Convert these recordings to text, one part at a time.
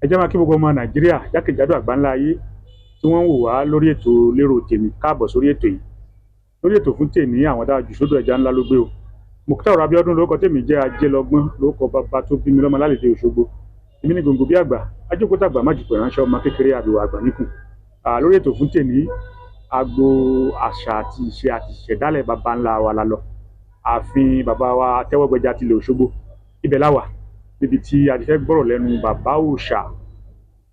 ẹ jẹ́ máa kí gbogbo ọmọ Nàìjíríà jákèjádò àgbáńlá ayé tí wọ́n ń wò wá lórí ètò Lérò Tèmi káàbọ̀ sórí ètò yìí. Lórí ètò fún tèmi àwọn dáa jù sódò ẹja ńlá ló gbé o. Muktar Abíọ́dún lórúkọ tèmi jẹ́ Ajélọgbọ́n lórúkọ bàbá tó bí mi lọ́mọ lálejò Òṣogbo. Èmi ní gbòǹgbò bí àgbà ajókòó àgbà má jùpọ̀ ránṣẹ́ ọmọ kékeré àbíwá àgbà níkùn. Lórí ètò fún tèmi agbo àṣà àti ìṣe àti ìṣẹ̀dálẹ̀ baba ńlá wa la lọ. Ààfin bàbá wa Tẹ́wọ́gbẹ́jà tilẹ̀ Òṣogbo ibẹ̀ la wà níbi tí a ti fẹ́ gbọ́rọ̀ lẹ́nu bàbá òòṣà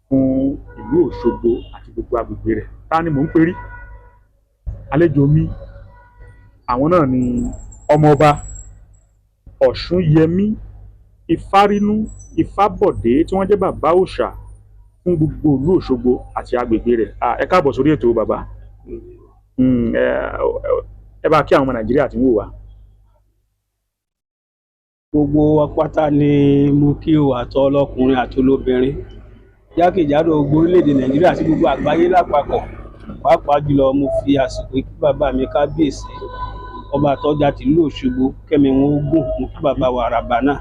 fún ìlú Òṣogbo àti gbogbo agbègbè rẹ̀. Ta ni mò ń perí? Àlejò mi àwọn náà ni ọmọọba Ọ̀ṣúnyẹmí Ifárínú Ifábọ̀dé tí wọ́n jẹ́ bàbá òòṣà fún gbogbo ìlú Òṣogbo àti agbègbè rẹ̀. Ẹ káàbọ̀ sórí ètò bàbá. Ẹ bá kí àwọn ọmọ Nàìjíríà tí ń wò wá. Gbogbo apáta ni mo kí o, àtọ ọlọ́kùnrin àti olóbìnrin jákèjádò gbogbo orílẹ̀-èdè Nàìjíríà àti gbogbo àgbáyé lápapọ̀. Pàápàá jùlọ mo fi àsìkò kí bàbá mi kábíyèsí ọba àtọ́jà tìlú Òṣogbo kẹ́mi wọn ogún. Mo kí bàbá wa àràbà náà,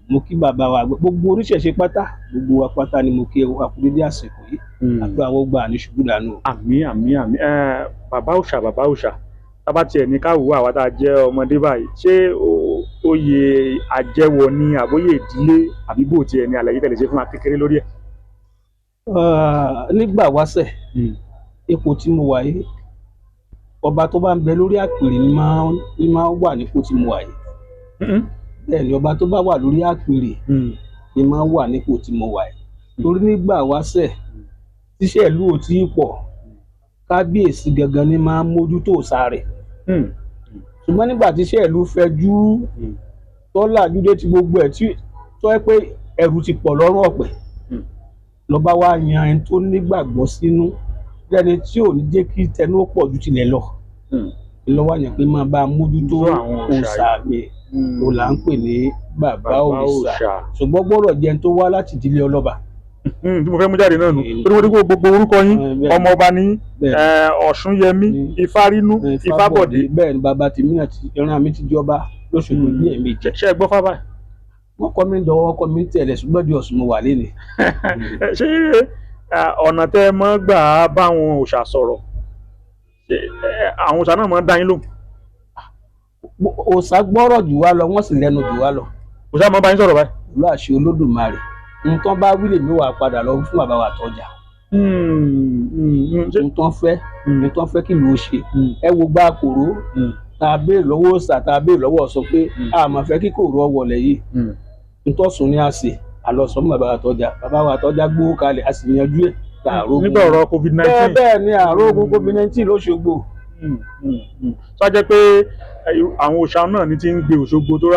mo kí bàbá wa gbogbo oríṣẹ̀ṣe pátá, gbogbo apáta ni mo kí akúrédé àsìkò yìí àti àwọn gbà ní ṣubú dànù. Àmín àmín àmín. Bàbá òòṣà tábà tiẹ̀ ní ká wò àwa tá a jẹ́ ọmọdé báyìí, ṣé oyè àjẹwọ̀ ni àbóyè ìdílé àbí bò tiẹ̀ ní àlàyé tẹ̀lé ṣe fún wa kékeré lórí ẹ̀? Nígbà wáṣẹ̀ ipò tí mo wà yìí, ọba tó bá ń bẹ lórí àpèrè ni máa wà nípò tí mo wà yìí. Bẹ́ẹ̀ ni ọba tó bá wà lórí àpèrè ni máa wà nípò tí mo wà yìí. Torí nígbà wáṣẹ̀ tíṣẹ́ ìlú ò tí ì pọ̀, kábíyèsí gangan ni máa ń mójútó òòṣà rẹ̀. Ṣùgbọ́n nígbà tíṣẹ́ ìlú fẹjú tọ́làjú dé ti gbogbo ẹ̀ tí tọ́ ẹ pé ẹrù ti pọ̀ lọ́rùn ọ̀pẹ̀, lọ́ba wa yan ẹni tó nígbàgbọ́ sínú lẹ́ni tí ò ní jẹ́ kí tẹnu ó pọ̀ ju tilẹ̀ lọ. Lọ́wọ́ yẹn pé máa bá a mójútó òòṣà mi ò là ń pè ní bàbá òòṣà. Ṣùgbọ́n gbọ́dọ̀ jẹ́ ẹni tó wá láti ìdílé ọlọ́ba. Tí mo fẹ́ mú jáde náà nù torí mo dín gbogbo orúkọ yín ọmọọba ní Ọ̀ṣúnyẹmí Ifárínú Ifábọ̀dé. Bẹ́ẹ̀ ni bàbá tèmi náà ìran mi ti jọba lóṣogbo ní ẹ̀ẹ̀mejì. Ṣé ẹ gbọ́ fábà? Wọ́n kọ́ mi dọ̀wọ́, wọ́n kọ́ mi tẹ̀lé, ṣùgbọ́n di Ọ̀ṣun mo wà lénìí. Ṣé ọ̀nà tẹ́ ẹ mọ́ gbà á bá àwọn òòṣà sọ̀rọ̀ àwọn òòṣà náà máa ń dá yín lóhùn? Òòṣà gbọ́rọ̀ jù wá lọ, wọ́n sì lẹ́nu jù wá lọ. Òòṣà máa ń bá yín sọ̀rọ̀ báyìí? Ìlú àṣẹ Olódùmarè nǹkan bá wílé mi wà padà lọ fún bàbá wa tọ́jà. nǹkan fẹ́ kí ló ṣe. Ẹ wo gbá kòró tá a béèrè lọ́wọ́ òòṣà, tá a béèrè lọ́wọ́ sọ pé a máa fẹ́ kí kòró ọwọ́lẹ̀ yìí. Ntọ́sùn ni a ṣe àlọ́sọ fún bàbá wa tọ́jà. Bàbá wa tọ́jà gbówó kalẹ̀, a sì yanjú ẹ̀. Nígbà ọ̀rọ̀ COVID-19. Bẹ́ẹ̀ ni àrógún COVID-19 l'Óṣogbo. Sọ jẹ́ pé àwọn òòṣà náà ní ti ń gbé Òṣogbo tó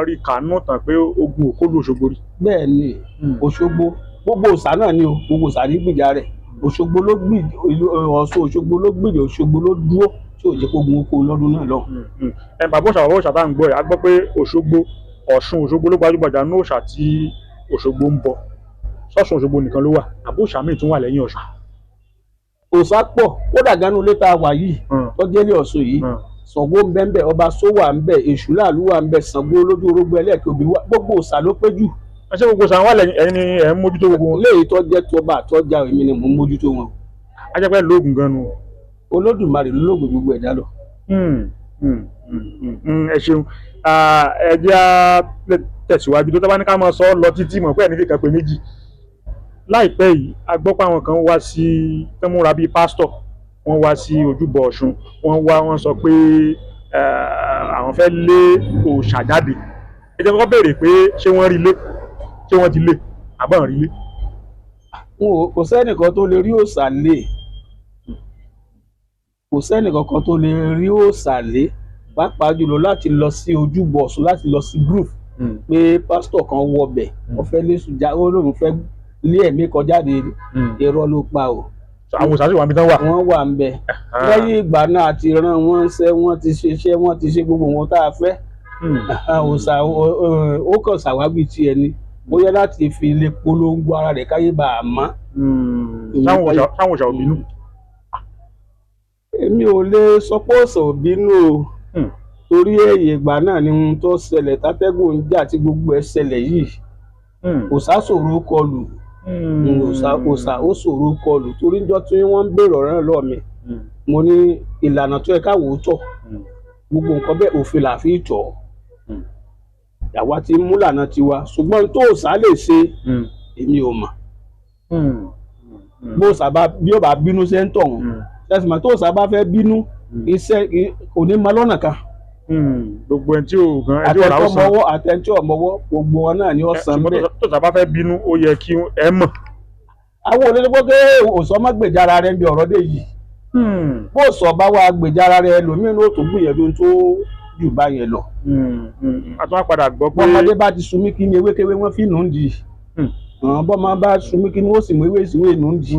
rí kàánú tàn pé ogun òkólú Òṣogbo rí. Bẹ́ẹ̀ ni Òṣogbo gbogbo òòṣà náà ni o, gbogbo òòṣà ní gbìjà rẹ̀. Òṣogbo ló gbìjà Ọ̀ṣun, Òṣogbo ló gbìjà, Òṣogbo ló dúró tí ò jẹ́ kó gun oko lọ́dún náà lọ. Bàbá òòṣà tá à ń gbọ́ yìí, a gbọ́ pé Òṣogbo Ọ̀ṣun Òṣogbo ló gbajúgbajà ní òòṣà tí Òṣogbo ń bọ. Ṣọ̀ṣun Òṣogbo nìkan ló wà àbí òòṣà míì tún wà lẹ́yìn Ọ̀ṣun? Òòṣà pọ̀, kódà ganu ilé tá a wà yìí tọ́jẹ́lé Ọ̀ṣun yìí, Ṣàngó ń bẹ ń bẹ, ọba Sówà ń bẹ, Èṣù Láàlú wà ń bẹ, Ṣàngó olójú orógbó ẹlẹ́ẹ̀kẹ́ òbí wà, gbogbo òòṣà ló péjú. Ṣé gbogbo òòṣà wà lẹ́yìn ẹ̀yin ni ẹ̀ ń mójútó gbogbo wọn? Léyìí tó jẹ́ tọba àtọ́jà èmi ni mò ń mójútó wọn. A jẹ́ pé lóògùn gan nu. Olódùmarè ló lóògùn gbogbo ẹ̀dá lọ. Ẹ ṣeun. Ẹ jẹ́ á tẹ̀síwájú tó bá ní ká máa sọ lọ títí mọ̀ pé ẹni kíkan pé méjì. Láìpẹ́ yìí a gbọ́ pé àwọn kan wá sí tó múra bíi pásítọ̀, wọ́n wá sí ojúbọ Ọ̀ṣun, wọ́n sọ pé àwọn fẹ́ lé òòṣà jáde. Ẹ jẹ́ kọ́kọ́ béèrè pé ṣé wọ́n rí lé, ṣé wọ́n ti lé àbọ̀n rí lé? Kò sẹ́nìkan tó lè rí òòṣà lé, kò sẹ́nìkan kan tó lè rí òòṣà lé, pàápàá jùlọ láti lọ sí ojúbọ Ọ̀ṣun, láti lọ sí group pé pásítọ̀ kan wọ ọbẹ̀ wọ́n fẹ́ lé sùjá, ó lóun fẹ́ lé ẹ̀mí kan jáde, irọ́ ló pa o. Àwọn òòṣà sì wà níbi tán wà. Wọ́n wà ń bẹ. Lẹ́yìn ìgbà náà àti rán wọn ń ṣẹ́, wọ́n ti ṣiṣẹ́, wọ́n ti ṣe gbogbo wọn tá a fẹ́. Òòṣà ó kàn ṣàwáwí ti ẹni bóyá láti fi lè polongo ara rẹ̀ káyé bá a mọ̀. Táwọn òòṣà ò bínú? Èmi ò lè sọ pé òòṣà ò bínú o, torí èyí ìgbà náà ni ohun tó ṣẹlẹ̀ tátẹ́gùn ń jà tí gbogbo ẹ̀ ṣẹlẹ̀ yìí. Òòṣà ṣòro kọlù, òòṣà ó ṣòro kọlù torí níjọ́ tí wọ́n ń béèrè ọ̀rọ̀ náà lọ́ọ̀ mi mo ní ìlànà tó yẹ káwọ́ ó tọ̀ gbogbo nǹkan bẹ́ẹ̀ òfin là fi tọ̀ àwa ti mú lànà tiwa ṣùgbọ́n tó òòṣà lè ṣe èmi ò mọ̀ bó òòṣà bá bí ó bá bínú ṣe ń tọ̀ wọ́n ṣẹ́sìn mọ́ tó òòṣà bá fẹ́ bínú iṣẹ́ kò ní mọ lọ́nà kan gbogbo ẹni tí ò gan ẹni tí ò láwùsàn àtẹni tí ò mọwọ́ gbogbo wọn náà ni ó san bẹ́ẹ̀. tó òòṣà bá fẹ́ bínú ó yẹ kí ẹ mọ̀. àwọn olódébó pé òòṣà má gbèjà ara rẹ̀ ń bi ọ̀rọ̀ dé yìí bó òòṣà bá wà gbèjà ara rẹ̀ lòmíràn ó tó gbìyànjú tó jù bá yẹn lọ. a tún wá padà gbọ́ pé bọ́mọdé bá ti sunmí kí ni ewékewé wọ́n fi nù ń di bọ́mọ bá sunmí kí ni ó sì mú ewé ìsìnwé nù ń di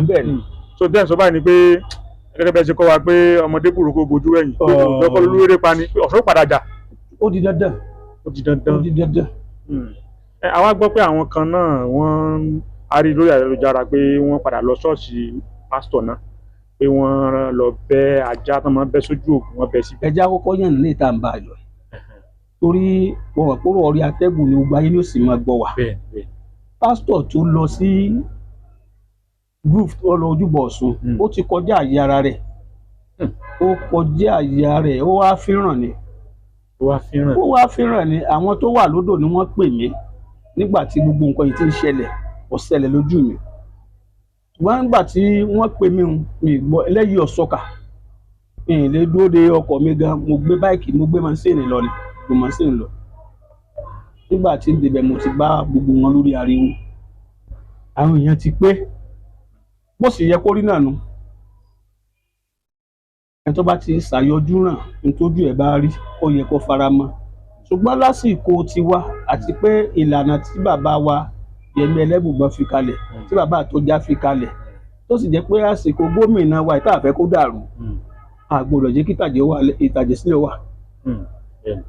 bẹ́ẹ̀ ni. so den sọ báyìí ni pé gẹ́gẹ́ bẹ́ẹ̀ ṣe kọ́ wa pé ọmọdé burúkú bojú ẹ̀yìn pé òjò lóore pa ni ọ̀sán padà jà. ó di dandan. ó di dandan. ó di dandan. àwa gbọ́ pé àwọn kan náà wọ́n a rí lórí ayélujára pé wọ́n padà lọ ṣọ́ọ̀ṣì pásítọ̀ náà pé wọ́n lọ bẹ́ ajá tó máa ń bẹ́ sójú òkun wọn bẹ́ sí. ẹja kọ́kọ́ yàn ní ìta ń bá a lọ torí wọn wà kúrò orí atẹ́gùn ní gbogbo ayé ní òsì máa gbọ́ wà. pásítọ̀ tó lọ sí group tó lọ ojúbọ Ọ̀ṣun ó ti kọjá àyè ara rẹ̀ ó kọjá àyè ara rẹ̀ ó wá fíràn ni ó wá fíràn ni àwọn tó wà lódò ni wọ́n pè mí nígbà tí gbogbo nǹkan yìí ti ń ṣẹlẹ̀ ó ṣẹlẹ̀ lójú mi ṣùgbọ́n nígbà tí wọ́n pè mí mi gbọ́ ẹlẹ́yìí ọ̀ṣọ́kà mi lè dúró de ọkọ̀ mi gan mo gbé báìkì mo gbé mọ́sìnì lọ ni mo mọ́sìnì lọ nígbà tí débẹ̀ mo ti bá gbogbo wọn lórí ariwo àwọn èèyàn ti pé bó sì yẹ kó rí náà nu ẹni tó bá ti ṣàyọjú ràn nítójú ẹ̀ bá rí ó yẹ kó fara mọ́ ṣùgbọ́n lásìkò tiwa àti pé ìlànà tí bàbá wa Yẹmí Ẹlẹ́bùúbọn fi kalẹ̀ tí bàbá Àtọ́já fi kalẹ̀ tó sì jẹ́ pé àsìkò gómìnà wa ìta àfẹ́ kó dàrú àgbọ́dọ̀ jẹ́ kí ìtàjẹ̀ sílẹ̀ wà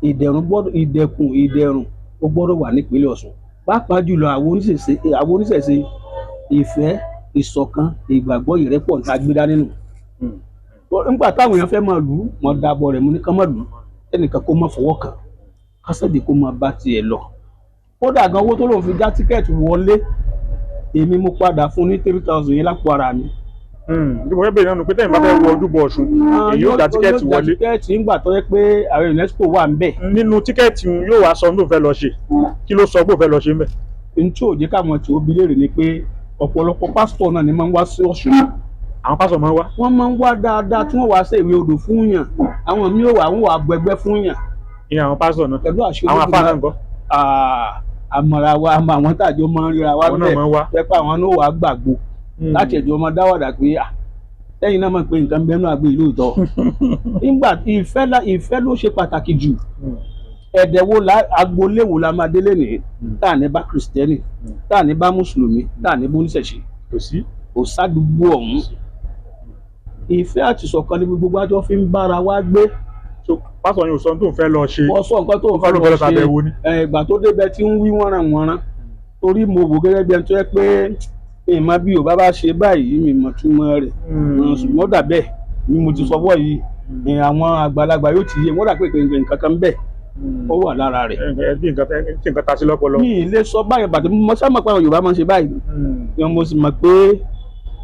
ìdẹ̀rùn ó gbọ́dọ̀ wà nípínlẹ̀ Ọ̀ṣun pàápàá jùlọ àwọn oníṣẹ̀ṣe ìfẹ́ ìṣọ̀kan ìgbàgbọ́ ìrẹ́pọ̀ níta gbé dání nù nígbà táwọn èèyàn fẹ́ máa lù ú wọn dábọ̀ rẹ̀ mú ní kán má lù ú ẹnìkan kó má fọwọ́ kàn kásẹ̀dì kó má bá tiẹ̀ lọ kódà gan owó tó lòun fi já tíkẹ́ẹ̀tì wọlé èmi mo padà fún ní 3,000 yẹn lápò ara mi. ìdìbò fẹ́ bẹ̀rẹ̀ náà pé tẹ́yìn bá fẹ́ wọ ojúbọ Ọ̀ṣun èyí yóò já tíkẹ́ẹ̀tì wọlé. yóò já tíkẹ́ẹ̀tì ńgbà tó yẹ pé àwọn UNESCO wà ń bẹ̀. nínú tíkẹ́ẹ̀tì yóò wá sọ ní òun fẹ́ lọ ṣe kí ló sọ pé òun fẹ́ lọ ṣe ń bẹ̀. n tí ò jẹ́ káwọn tí ó bi léèrè ni pé ọ̀pọ̀lọpọ̀ pásítọ̀ náà ni máa ń wá sí Ọ̀ṣun. àwọn pásítọ̀ máa ń wá. wọ́n máa ń wá dáadáa tí wọ́n wá sí ìwé odò fún yàn àwọn míì wọ́n wà gbẹgbẹ́ fún yàn. ìyẹn àwọn pásítọ̀ náà pẹ̀lú àṣẹ àwọn afá náà ń kọ́. àmọ̀ra wa àmọ́ àwọn tàjọ máa ń ríra wa bẹ́ẹ̀ pẹ́pẹ́ àwọn náà wà gbàgbó láti ẹ̀jọ̀ ọmọ dáwàdà pé lẹ́yìn náà mọ̀ pé nǹkan bẹ́ẹ̀ náà gbé ìlú ìtọ́. nígbà ìfẹ́ ló ṣe pàtàkì jù ẹ̀dẹ̀ wo agboolé wo la máa délé nìyí tá à ní bá kìrìsìtẹ́nì tá à ní bá mùsùlùmí tá à ní bá oníṣẹ̀ṣe kò sádùúgbò ọ̀hún ìfẹ́ àti ìṣọ̀kan ní gbogbo àjọ fi ń bára wa gbé. pásítọ̀ yóò sọ tó ń fẹ́ lọ ṣe wọ́n sọ nǹkan tó ń fẹ́ lọ ṣe ìgbà tó débẹ̀ tí ń wí wọ́nranwọ́nran torí mo wò gẹ́gẹ́ bí ẹni tó yẹ pé ìmọ̀ bí Yorùbá bá ṣe báyìí mi mọ̀ túmọ̀ rẹ̀ ṣùgbọ́n dà bẹ́ẹ̀ ni mo ti sọ bọ́ yìí àwọn àgbàlagbà yóò ti yé wọ́n dà pé nǹkan kan bẹ́ẹ̀ ó wà lára rẹ̀. tí nǹkan ta sí lọ́pọlọ. mi ì lè sọ báyìí bàtẹ́ mo sábà pé àwọn Yorùbá máa ń ṣe báyìí mo sì mọ̀ pé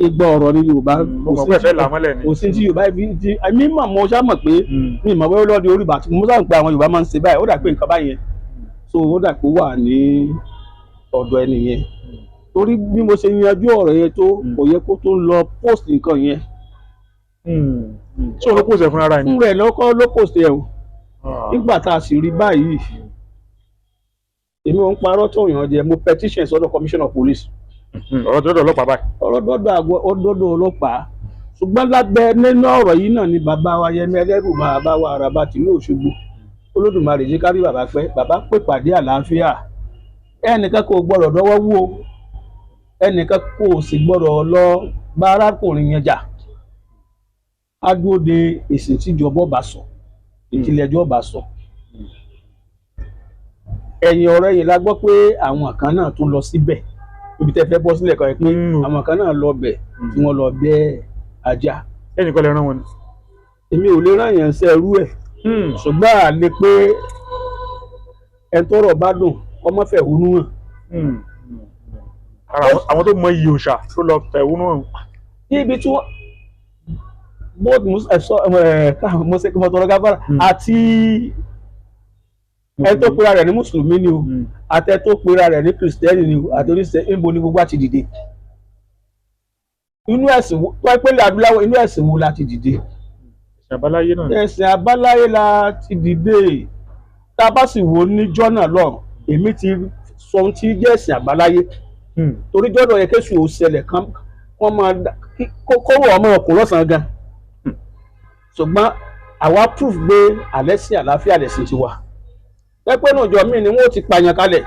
igba ọ̀rọ̀ ni Yorùbá kò sí tí Yorùbá ti mi mọ̀ mo ṣá mọ̀ pé mi mọ̀ wẹ́wẹ́ lọ́ọ́ di orí bàtí mo sábà pé àwọn Yorùbá máa ń ṣe báyìí ó dà pé nǹkan báyẹn so ó dà pé ó wà ní ọ̀dọ̀ ẹni yẹn torí bí mo ṣe yanjú ọ̀rọ̀ yẹn tó kò yẹ kó tó ń lọ post nǹkan yẹn. ṣé o ló post ẹ̀ fúnra rẹ̀ ni. fún rẹ̀ lọ́kọ́ ló post ẹ̀ o nígbà tá a sì rí báyìí èmi ò ń parọ́ tó yàn jẹ mo petition sọ́dọ̀ commissioner of police. ọ̀rọ̀ dọ́dọ̀ ọlọ́pàá báyìí. ọ̀rọ̀ dọ́dọ̀ ọlọ́pàá ṣùgbọ́n lábẹ́ nínú ọ̀rọ̀ yìí náà ni bàbá wa Yẹmí Ẹlẹ́bùúbọn bàbá wa Àràbà tìlú Òṣogbo Olódùmarè jẹ́ kárí bàbá pẹ́ bàbá pè pàdé àlàáfíà ẹnìkan kò gbọ́dọ̀ dọ́wọ́ wú o ẹnìkan kò sì gbọ́dọ̀ lọ bá arákùnrin yẹn jà á dúró de èsì tíjọba bá sọ ìtìlẹ́jọ́ bá sọ. ẹ̀yìn ọ̀rẹ́ yìí la gbọ́ pé àwọn kan náà tún lọ síbẹ̀ ibi tẹ́ fẹ́ bọ́ sílẹ̀ kan yẹn pé àwọn kan náà lọ bẹ̀ tí wọ́n lọ bẹ́ ajá. ẹnìkan lè rán wọn ni. èmi ò lè rán yẹn sẹ́rú ẹ̀ ṣùgbọ́n à lè pé ẹni tọ́rọ̀ bá dùn ọmọ fẹ̀hónú hàn àwọn tó mọ iyì òòṣà tó lọ fẹ̀hónú hàn. ibi tí wọ́n both mọ́tòrọ́ gáfárà àti ẹ tó pera rẹ̀ ní mùsùlùmí ni o àtẹ tó pera rẹ̀ ní kìrìsìtẹ́nì ni o àti oníṣẹ́ níbo ni gbogbo àti dìde inú ẹ̀sìn wo tó ẹ pé ilẹ̀ adúláwọ̀ inú ẹ̀sìn wo la ti dìde. ẹ̀sìn àbáláyé náà. ẹ̀sìn àbáláyé la ti dìde tá a bá sì wò níjọ́ náà lọ èmi ti sọ ohun tí jẹ́ ẹ̀sìn àbáláyé torí jọ́dọ̀ yẹ kéṣù ò ṣẹlẹ̀ kan wọ́n máa kóró ọmọ ọkùnrin lọ́sàn-án gan ṣùgbọ́n àwa proof gbé alẹ́ sí àlàáfíà lẹ̀sìn ti wà pẹ́pẹ́ náà jọ míì ni wọ́n ti pààyàn kalẹ̀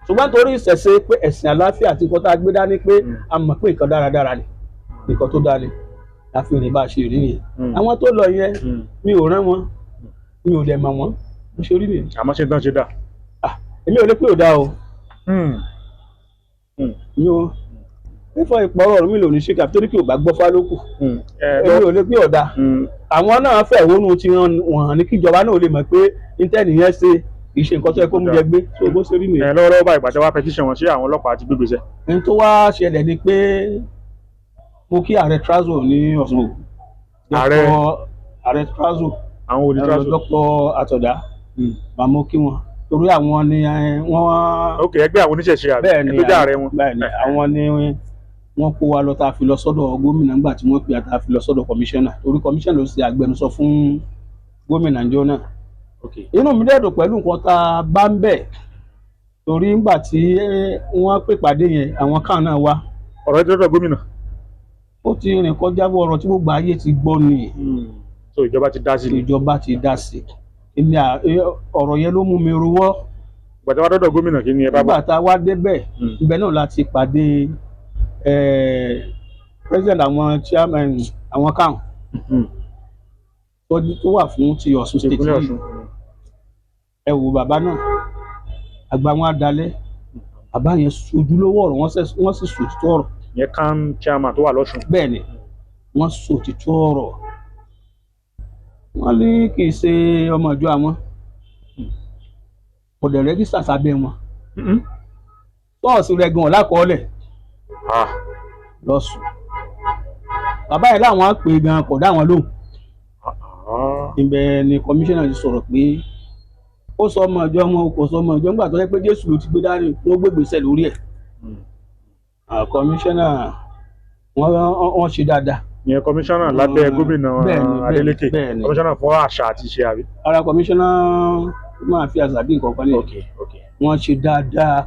ṣùgbọ́n torí ìṣẹ̀ṣe pé ẹ̀sìn àlàáfíà àti nǹkan tá a gbé dání pé a mọ̀ pé nǹkan dáradára ni nǹkan tó dáa ni láfi rìn bá a ṣe rí nìyẹn àwọn tó lọ yẹn mi ò rán wọn mi ò dẹ̀ mọ̀ wọ́n mo ṣe rí nìyẹn. àmọ́ ṣe tán ṣe dà. èmi ò lè pé ò dáa o mi ò fífọ ìpọ̀rọ̀ mi lò ní ṣíkà torí kí o bá gbọ́ fálókù èmi ò lè pé ò dáa àwọn náà fẹ̀hónú tí wọ́n hàn ní kíjọba náà lè mọ̀ pé intanet yẹn ṣe kì í ṣe nǹkan tó yẹ kó mú jẹ gbé tó bó ṣe rí nìyẹn. lọ́wọ́lọ́wọ́ báyìí ìgbà tí wàá pẹtíṣàn wọn sí àwọn ọlọ́pàá ti gbégbèsè. ẹni tó wá ṣẹlẹ̀ ni pé mo kí ààrẹ Trazo ní Ọ̀ṣun ààrẹ Trazo àwọn olè Trazo Dr. Àtọ̀dá màmú kí wọn torí àwọn ni wọ́n. ok ẹgbẹ́ àwọn oníṣẹ̀ṣe àbí ẹgbẹ́ jà rẹ wọn. bẹ́ẹ̀ ni àwọn ni wọ́n kó wa lọ tá a fi lọ sọ́dọ̀ gómìnà ńgbà tí wọ́n pè á tá a fi lọ sọ́dọ̀ kọmíṣánná torí kọmíṣánná ló ṣe agbẹnusọ fún gómìnà ńjọ́ náà. inú mi dẹ̀ dùn pẹ̀lú nǹkan tá a bá ń bẹ̀ torí ńgbà tí wọ́n pè pàdé yẹn àwọn kan náà wá. ọ̀rọ̀ ìjọba gómìnà. ó ti rìn kọjá bó ọ̀rọ̀ tí gbogbo ayé ti gbọ́ ni. so ìjọba ti dá sí. ìjọba ti dá sí. ọ̀rọ̀ yẹn ló mú mi rúwọ́. gbàtà wá dọ́dọ̀ gómìnà kí ni ẹ bá bọ̀. nígbà tá a wá débẹ̀ ibẹ̀ náà láti pàdé president àwọn chairman àwọn kan tó wà fún ti Ọ̀ṣun state yìí ẹ wo bàbá náà àgbà wọn adalẹ bàbá yẹn ojúlówó ọ̀rọ̀ wọ́n sì sòtítọ́ ọ̀rọ̀. yẹn kan chairman tó wà lọ́ṣun. bẹ́ẹ̀ ni wọ́n sòtítọ́ ọ̀rọ̀ wọ́n ní kì í ṣe ọmọ ìjọ àwọn kò dẹ̀ rẹ́gísítà sábẹ́ wọn tọ́ọ̀sì rẹ̀ gan lákọọ́lẹ̀ lọ́sùn bàbá yẹn láwọn á pè gan kò dá wọn lóhùn ibẹ̀ ni kọmíṣánná ti sọ̀rọ̀ pé ó sọ ọmọ ìjọ wọn kò sọ ọmọ ìjọ nígbà tó yẹ pé Jésù ló ti gbé dání wọ́n gbé gbèsè lórí ẹ̀ kọmíṣánná wọ́n ṣe dáadáa. ìyẹn kọmíṣánná lábẹ́ gómìnà Adeleke kọmíṣánná fún àṣà àti ìṣe àbí. ara kọmíṣánná máa fi àṣà bí nǹkan kan lè wọ́n ṣe dáadáa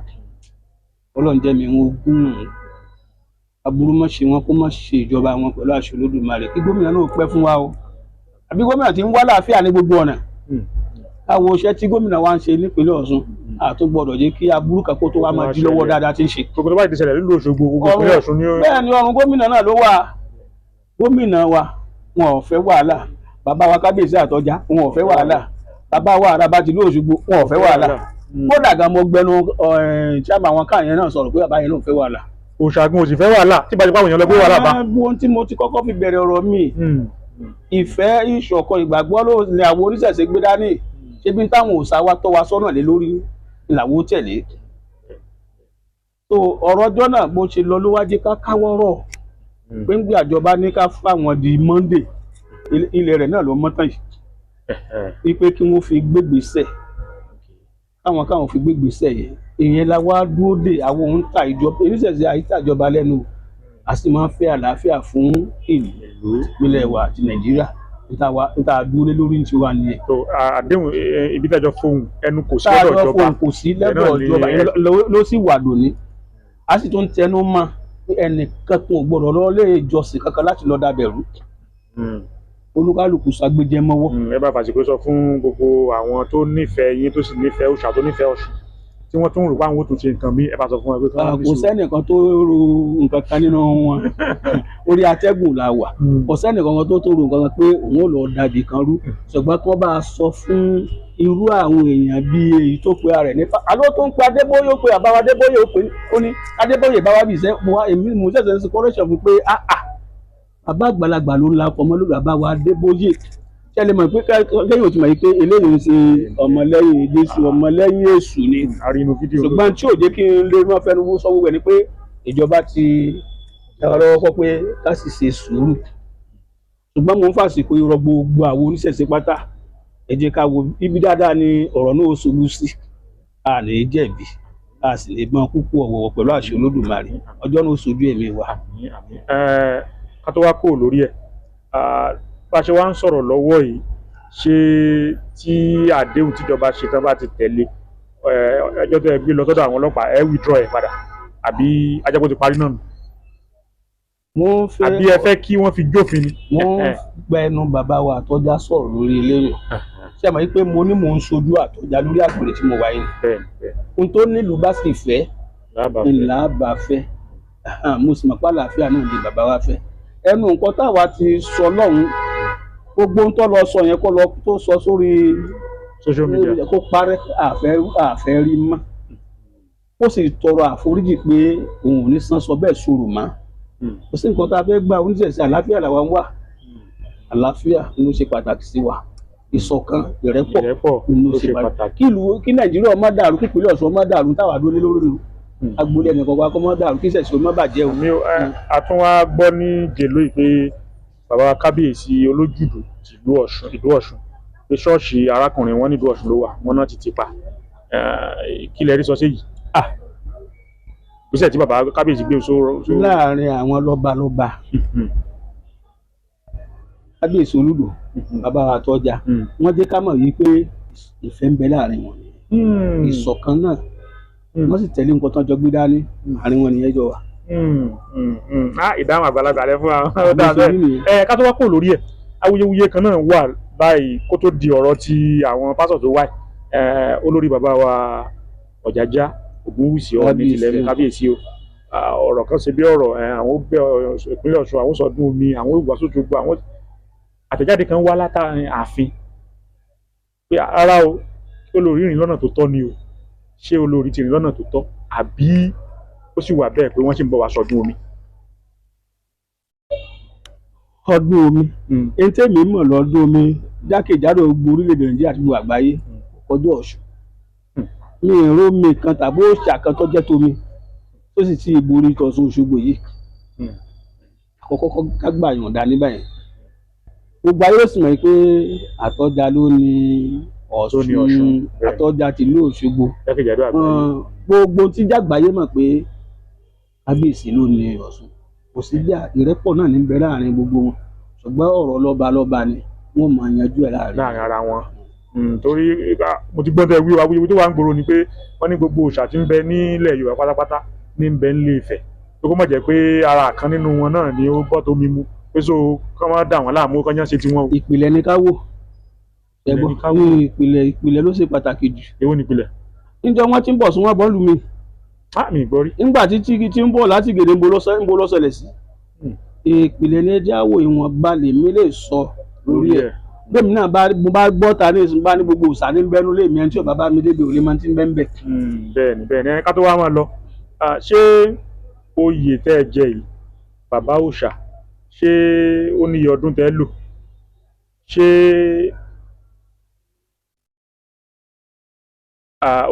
Ọlọ́run jẹ́ mi wọn gún aburú mọ́ ṣe wọn kó mọ́ ṣe ìjọba wọn pẹ̀lú àṣẹ Olódùmarè kí gómìnà náà pẹ́ fún wa o àbí gómìnà ti ń wá láàfíà ní gbogbo ọ̀nà káwo iṣẹ́ tí gómìnà wa ń ṣe nípínlẹ̀ Ọ̀ṣun àtún gbọ́dọ̀ jẹ́ kí aburú kan kó tó wá máa jí lọ́wọ́ dáadáa ti ń ṣe. gbogbo tó bá ti ṣẹlẹ̀ nílùú Òṣogbo gbogbo ìpínlẹ̀ Ọ̀ṣun ni. bẹ́ẹ̀ ni ọrùn gómìnà náà ló wà gómìnà wa wọn ò fẹ́ wàhálà bàbá wa Kábíyèsí Àtọ́já wọn ò fẹ́ wàhálà bàbá wa Àràbà ti ìlú Òṣogbo wọn ò fẹ́ wàhálà kódà gan mo gbẹnu chairman àwọn káàyàn náà sọ̀rọ̀ pé bàbá yẹn náà ò fẹ́ wàhálà. Òṣàgùn ò sì fẹ́ wàhálà tí bàjẹ́ pàwọn èèyàn lọ gbé wàhálà bá. ohun tí mo ti kọ́kọ́ fi bẹ̀rẹ̀ ọ̀rọ̀ mi ìfẹ́ ìṣọ̀kan ìgbàgbọ́ ló ní àwọn oníṣẹ̀ṣe gbé dání ṣébi táwọn òòṣà wa tọ́ wa sọ́nà lé lórí làwọn tẹ̀lé. tó ọ̀rọ̀ ọjọ́ náà bó ṣe lọ ló wá jẹ́ ká káwọ́rọ̀ pé ń gbé àjọba ní ká fáwọn di Monday ilẹ̀ rẹ̀ náà ló mọ́tàn yìí wípé kí wọ́n fi gbégbèsè káwọn fi gbégbèsè yẹn ìyẹn la wá dúró dè àwọn ohun ta ìjọba oníṣẹ̀ṣe àyíká lẹ́nu a sì máa ń fẹ́ àlàáfíà fún ìlú ìpínlẹ̀ wa àti Nàìjíríà níta dúró lé lórí ti wa nìyẹn. tó àdéhùn ibi tẹ́jọ fohùn ẹnu kò sí lọ́dọ̀ ìjọba fohùn kò sí lọ́dọ̀ ìjọba ló sì wà lónìí a sì tún tẹnu mọ́ ẹnìkan tó gbọ́dọ̀ lọ lé ìjọsìn kankan láti lọ dábẹ̀rú olúkálùkù ṣàgbéjẹ mọ́wọ́. ẹ bá fàṣìkò sọ fún gbogbo àwọn tó nífẹ̀ẹ́ yín tó sì nífẹ̀ẹ́ òòṣà tó nífẹ̀ẹ́ Ọ̀ṣun tí wọ́n tún rò pé àwọn ò tún ṣe nǹkan bí ẹ bá sọ fún wọn pé kí wọ́n bí sùn. kò sẹ́nìkan tó ro nǹkan kan nínú wọn orí atẹ́gùn la wà kò sẹ́nìkan kan tó ro nǹkan kan pé òun ò lọ dàbí kan rú ṣùgbọ́n kí wọ́n bá a sọ fún irú àwọn èèyàn bíi èyí tó pe ara rẹ̀ nípa àlọ́ tó ń pe Adébóyè ó pe àbáwá Adébóyè ó pe ó ní Adébóyè báwá bì sẹ́ èmi mo ṣẹ̀ṣẹ̀ ń sọ kọ́rẹ́ṣọ̀ fún pé bàbá àgbàlagbà ló ń la ọkọ̀ ọmọlúwà àbáwá Adébóyè ṣé lè mọ̀ pé kẹ́yìn ò ti mọ̀ yìí pé eléyìí ń ṣe ọmọlẹ́yìn Jésù ọmọlẹ́yìn Èṣù ni àrínú fídíò ṣùgbọ́n tí ò jẹ́ kí n lè má fẹ́nu sọ gbogbo ẹ̀ ni pé ìjọba ti ẹ̀rọ lọ́wọ́ kọ́ pé ká sì ṣe sùúrù ṣùgbọ́n mo ń fàsìkò irọ́ gbogbo àwọn oníṣẹ̀ṣe pátá ẹ jẹ́ ká wo ibi dáadáa ni ọ̀rọ̀ náà ó ṣubú sí a lè jẹ̀bi a sì lè gbọ́n púpọ̀ ọ̀wọ̀ pẹ̀lú àṣẹ Olódùmarè ọjọ́ náà ó ṣojú ẹ̀mí wa. ká tó wá kúrò lórí ẹ̀ bá a ṣe wá ń sọ̀rọ̀ lọ́wọ́ yìí ṣé tí àdéhùn tíjọba ṣe tán bá ti tẹ̀lé ẹjọ́ tó ẹ gbé lọ sọ́dọ̀ àwọn ọlọ́pàá ẹ withdraw ẹ̀ padà àbí ajábọ̀ ti parí náà nù àbí ẹ fẹ́ kí wọ́n fi jófin ni. wọ́n gbẹnu bàbá wa Àtọ́já sọ̀rọ̀ lórí eléyìí ṣé àmọ́ pé mo ní mò ń ṣojú Àtọ́já lórí àpèrè tí mo wáyé ni ohun tó nílùú bá sì fẹ́ ńlá bá fẹ́ mo sì mọ̀ pé àlàáfíà náà ni bàbá wa fẹ́ ẹnu nǹkan táwa ti sọ lọ́hùn gbogbo ń tọ́ lọ sọ yẹn kó lọ tó sọ sórí social media kó parẹ́ àfẹ́ rí mọ́ ó sì tọrọ àforíjì pé òun ò ní san sọ bẹ́ẹ̀ sọ̀rọ̀ mọ́ kò sí nǹkan tá a fẹ́ gbà oníṣẹ̀ṣẹ̀ àlàáfíà làwa ń wà àlàáfíà ló ṣe pàtàkì sí wa ìṣọ̀kan ìrẹ́pọ̀ ló ṣe pàtàkì kí Nàìjíríà má dàrú kí ìpínlẹ̀ Ọ̀ṣun má dàrú táwa dúró lé lórí nu agboolé ẹnìkan wa kó má dàrú kí ìṣẹ̀ṣẹ̀ má bàjẹ́ o. a tún wá gbọ́ ní jèló yìí pé bàbá kábíyèsí olójúdù ìlú Ọ̀ṣun pé ṣọ́ọ̀ṣì arákùnrin wọn nílùú Ọ̀ṣun ló wà wọn náà ti pa kí lẹ rí sọ sí yìí ìgbésẹ̀ tí bàbá kábíyèsí gbé sóró. láàrin àwọn lọ́balọ́ba kábíyèsí Olúdò bàbá Àtọ́já wọ́n jẹ́ ká mọ̀ yìí pé ìfẹ́ ń bẹ láàrin wọn ìṣọ̀kan náà wọ́n sì tẹ̀lé nǹkan tó ń jọ gbé dání àárín wọn nìyẹn jọ wà. ìdáhùn àgbàlagbà rẹ fún àwọn ọ̀dà bẹ́ẹ̀ ká tó wá kó lórí ẹ̀ awuyewuye kan náà wà báyìí kó tó di ọ̀rọ̀ ti àwọn pásọ̀ tó wáyé olórí bàbá wa Ọ̀jájá Ògúnwùsì Ọọ̀ni tilẹ̀ kábíyèsí o ọ̀rọ̀ kan ṣe bí ọ̀rọ̀ àwọn ìpínlẹ̀ Ọ̀ṣun àwọn sọdún omi àwọn ìwàsójú gbọ́ àwọn àtẹ̀jáde kan wá látàrin ààfin pé ara o olórí rìn lọ́nà tó tọ́ ni o ṣé olórí ti rìn lọ́nà tó tọ́ àbí ó sì wà bẹ́ẹ̀ pé wọ́n sì ń bọ̀ wá sọdún omi. ọdún omi ẹni tẹ́mi mọ̀ lọ́dún omi jákèjádò gbogbo orílẹ̀-èdè Nàìjíríà àti gbogbo àgbáyé ọjọ́ Ọ̀ṣun mi ìró mi kan tàbí òòṣà kan tó jẹ́ tomi tó sì ti ìborí tọ̀sùn Òṣogbo yìí àkọ́kọ́ ká gbà yọ̀ǹda ní báyìí gbogbo ayé sì mọ̀ pé Àtọ́já ló ní Ọ̀ṣun Àtọ́já tìlú Òṣogbo gbogbo tí jàgbáyé mọ̀ pé kábíyèsí ló ní Ọ̀ṣun kò sí jà ìrẹ́pọ̀ náà ní bẹ láàrin gbogbo wọn ṣùgbọ́n ọ̀rọ̀ lọ́balọ́ba ni wọ́n máa yanjú ẹ̀ láàrin ara wọn torí mo ti gbọ́dọ̀ wí awuyewuye tó wà ń gbòòrò ni pé wọ́n ní gbogbo òòṣà tí ń bẹ nílẹ̀ Yorùbá pátápátá ní ń bẹ nílé Ifẹ̀ tó kó mọ̀ jẹ́ pé ara kan nínú wọn náà ni ó bọ́ tó mímú pé so kọ́ máa dà wọ́n láàmú kọ́ yán ṣe tiwọn o. ìpìlẹ̀ ni ká wò ẹ̀gbọ́n ní ìpìlẹ̀ ló ṣe pàtàkì jù. èwo ni ìpìlẹ̀. níjọ́ wọ́n ti ń bọ̀ sún wọn bọ́ọ̀lù mi. mi gbọ́ rí. nígbà tí tí ń bọ̀ láti gèdè ń bo lọ́sẹ̀lẹ̀ sí. ìpìlẹ̀ ni ẹjẹ́ àwọ̀ ìwọ̀nba lèmi lè sọ lórí ẹ̀ bẹ́ẹ̀ni náà mo bá gbọ́ ta ní ìsìn bá ní gbogbo òòṣà ní bẹ́ẹ̀nu lèmi ẹni tí ò bàbá mi débi òlé máa ti ń bẹ́ẹ̀ bẹ́ẹ̀. bẹ́ẹ̀ni ká tó wá máa lọ ṣé oyè tẹ́ ẹ jẹ yìí bàbá òòṣà ṣé ó ní ọdún tẹ́ lò ṣé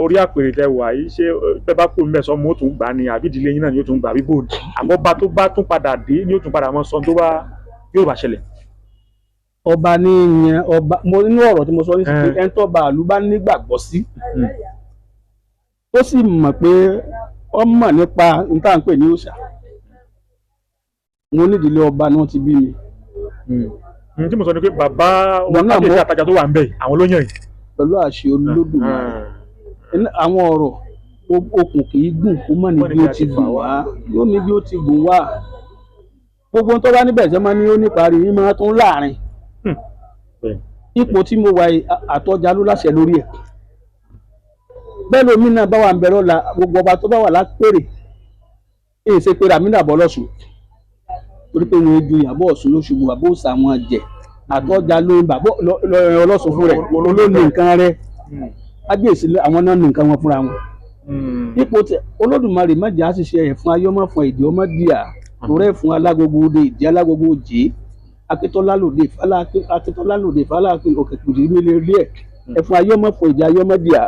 orí àpèrè tẹ́ wà yìí ṣé bẹ́ẹ̀ bá kó mẹ́sàn án mo tún gbà ní àbí ìdílé yín náà ni yóò tún gbà bí bòóni àmọ́ bá tó bá tún padà dé ni yóò tún padà mọ́ sọ tó bá yóò bá ṣẹlẹ̀. ọba ní ìyẹn ọba mo nínú ọ̀rọ̀ tí mo sọ nísìnyí pé ẹni tó bá àlú bá nígbàgbọ́ sí ó sì mọ̀ pé ó mọ̀ nípa níta ń pè ní òòṣà mo nídìílé ọba ni wọ́n ti bí mi. tí mo sọ ni pé bàbá wọn kábíyèsí Àtàjà tó wà ń bẹ̀ àwọn ló yàn yìí. pẹ̀lú àṣẹ Olódùmarè àwọn ọ̀rọ̀ okùn kì í gùn kó mọ̀ ní bí ó ti gùn wá yóò ní bí ó ti gùn wá gbogbo tó bá níbẹ̀ jẹ́ máa ní ó níparí yín máa tún láàrin ipò tí mo wà Àtọ́já ló láṣẹ lórí ẹ̀ bẹ́ẹ̀ lómi náà bá wà ń bẹ̀rẹ̀ ọ̀la gbogbo ọba tó bá wà lápèrè èyí ṣe pé Ràmídà bọ́ lọ́sùn torí pé wọn ju Ìyábọ̀ Ọ̀ṣun lóṣogbo bàbá òòṣà wọn jẹ Àtọ́já ló ń bàbá Ọlọ́ṣun fún rẹ̀ olóòní nǹkan rẹ̀ kábíyèsí àwọn náà ní nǹkan wọn fúnra wọn ipò tí Olódùmarè mẹ́jọ á sì ṣe ẹ̀ fún ayọ́mọ́ fún ìdí ọmọ díà torí ẹ̀ fún alágogo de ìdí alágogo jẹ́ Akíntọ́lá lòdì fálá òkè kùdì mi lè rí ẹ̀ ẹ̀fún ayọ́mọ̀ fún ìjà ayọ́mọ̀ dìá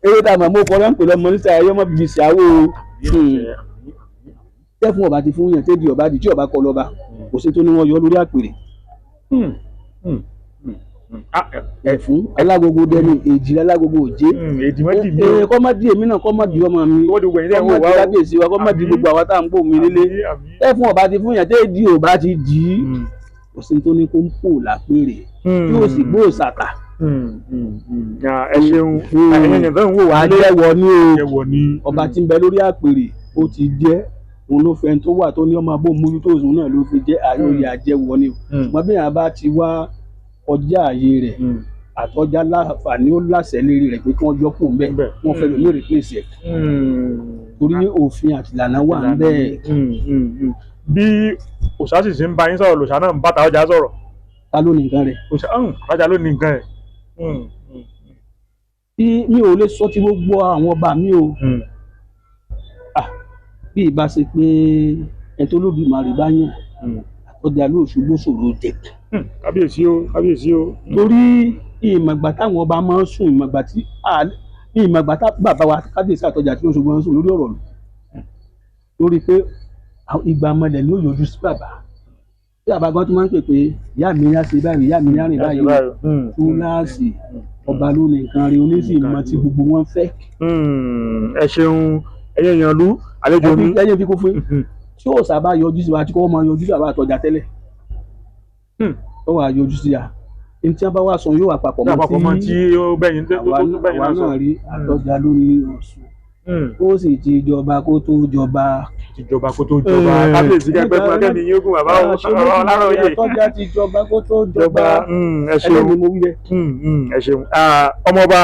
eré tá a mọ̀ mọ́ kọ́ra ń pè lọ́mọ nísà ayọ́mọ̀ bíbí sí àwọ̀ tẹ́fún ọba ti fún yàn tẹ́bi ọba di tí ọba kọ lọ́ba kò sí tó ní wọ́n yọ lórí àpèrè ẹ̀fún alágogo dẹni èjì alágogo òjé kọ́ má di èmi náà kọ́ má di ọmọ mi kọ́ má di lábẹ́sí wa kọ́ má di gbogbo àwa tá à ń gbó mi nílé tẹ́fún ọba ti fún yàn tẹ́bi ọba ti dì í kò sí tó ní kó ń pò lápèrè tí ó sì gbó sàtà. Ẹ ṣeun ẹ̀yìn tó ń wò wá lé ẹ̀wọ̀ ni ọba tí ń bẹ lórí àpèrè ó ti jẹ́ òun ló fẹ́ tó wà tó ní ọmọ abó mójútó òun náà ló fi jẹ́ ààyè oyè àjẹwọ̀ ni ṣùgbọ́n bí yàrá bá ti wá ọjà ààyè rẹ̀ àtọ́jà láǹfààní ó láṣẹ lérí rẹ̀ pé kí wọ́n jọ́ kó ń bẹ̀ wọ́n fẹ́ lómi rìpléṣì ẹ̀ torí òfin àtìlànà wà ń bẹ́ẹ̀. Bí òṣà sì ṣe ń bá yín sọ̀rọ̀ lòṣà náà ń bàtà ọjà sọ̀rọ̀. Ta ló ní nǹkan rẹ̀? Ọjà ló ní nǹkan rẹ̀. Mi ò lè sọ ti gbogbo àwọn ọba mi o bí ìbá ṣe pé ẹ tó Olódùmarè bá yàn àtọ́jà lóṣùgbó ṣòro jẹ. Kábíyèsí o. Torí ìmọ̀gbà táwọn ọba máa ń sùn ìmọ̀gbà tá bàbá wa kábíyèsí àtọ́jà tí Òṣogbo ń sùn lórí ọ̀rọ̀ lórí pé ìgbà mọ̀lẹ̀ ni ó yọjú sí bàbá tí bàbá gan tó máa ń pè pé ìyá mi yá sí báyìí ìyá mi yá rìn báyìí túláàsì ọba ló ní nǹkan rí oníṣìí mọ tí gbogbo wọn fẹ́. Ẹ ṣeun ẹyẹ ìyànlú àlejò mi. ẹyẹ fi kún fún tí ó sábà yọjú sí wa tí kò máa yọjú sí àbá àtọjà tẹ́lẹ̀ ó wà yọjú sí wa ní tí wọn bá wà sọ yóò wà papọ̀ mọ́ tí ó bẹ̀yìn tó bẹ̀yìn náà sọ. àwa náà rí àtọjà lórí Ọ̀ṣun ó sì ti jọba kó tó jọba. Kábíyèsí kẹgbẹ́ fún akẹ́ni yín ogun bàbá Ọláròyè. àtọjà ti jọba kó tó jọba. Ẹ ṣeun ẹ ṣeun ọmọọba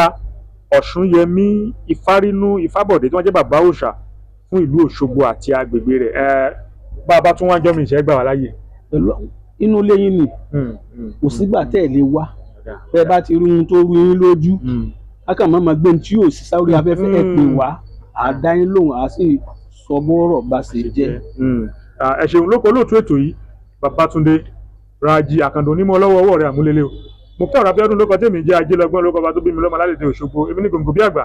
Ọ̀ṣúnyẹmí Ifárínú Ifábọ̀dé tí wọ́n jẹ́ bàbá òòṣà fún ìlú Òṣogbo àti agbègbè rẹ̀ bàbá tún wá jọ́ mi ìṣẹ́ gbà wá láyè. Inú ilé yín ni kò sígbà tẹ́ ẹ̀ lè wá bẹ́ẹ̀ bá ti rí ohun tó rú yín lójú kákan máa gbé ní tí yóò sí sáré afẹ́fẹ́ ẹ̀ pè wá àdá yín lóhùn á sì sọ bọ́rọ̀ bá ṣe jẹ́. Ẹ ṣeun lóko olóòtú ètò yìí Babátúndé Rájí Àkàndá onímọ̀ ọlọ́wọ́ ọwọ́ rẹ̀ àmúlélẹ́ o Muktar Abíọ́dún lóko tèmi jẹ́ Ajélọ́gbọ́n lóko bá tó bí mi lọ́mọ lálẹ́ Òṣogbo èmi ní gbòǹgbò bí àgbà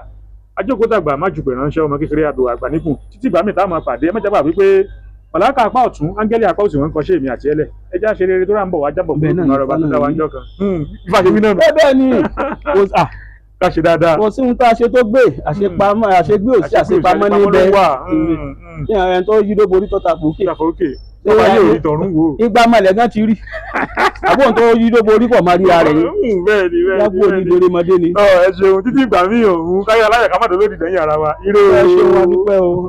ajókòtàgbà má jùpẹ̀ ránṣẹ́ ọmọ kékeré àbẹ̀wò àgbà níkùn títí ìgbà mìíràn táwọn pàdé mẹ́jọba wípé màláìka apá ọ̀tún áńgẹ́lì apá òsì wọn ń kọ́ṣẹ́ èmi àti ẹlẹ̀ ẹjẹ́ àṣeré tó rà ń bọ̀ wá jábọ̀ fún ìgbà rẹ̀ bá tó dá wa ń jọ kan ìfàṣẹ́bí náà. bẹ́ẹ̀ ni ká ṣe dáadáa. kò sí ohun tá a ṣe tó gbé àṣegbé òsì àṣepamọ́ níbẹ̀ ní àwọn ẹni tó yí ló borí tó ta fòókè. Ọba yóò rí tọ̀run wò. Igba malẹ̀ gan ti rí. Àbọ̀ tó yí ló borí pọ̀ máa rí ara rẹ̀ yìí. Bẹ́ẹ̀ni. Lágbó ní dorí ọmọdé ni. Ẹ ṣeun títí ìgbà míì òun káyọ̀ aláyẹ̀ ká má dọ̀ lódì dẹ́yìn ara wa. Ẹ ṣeun wa dúpẹ́ o.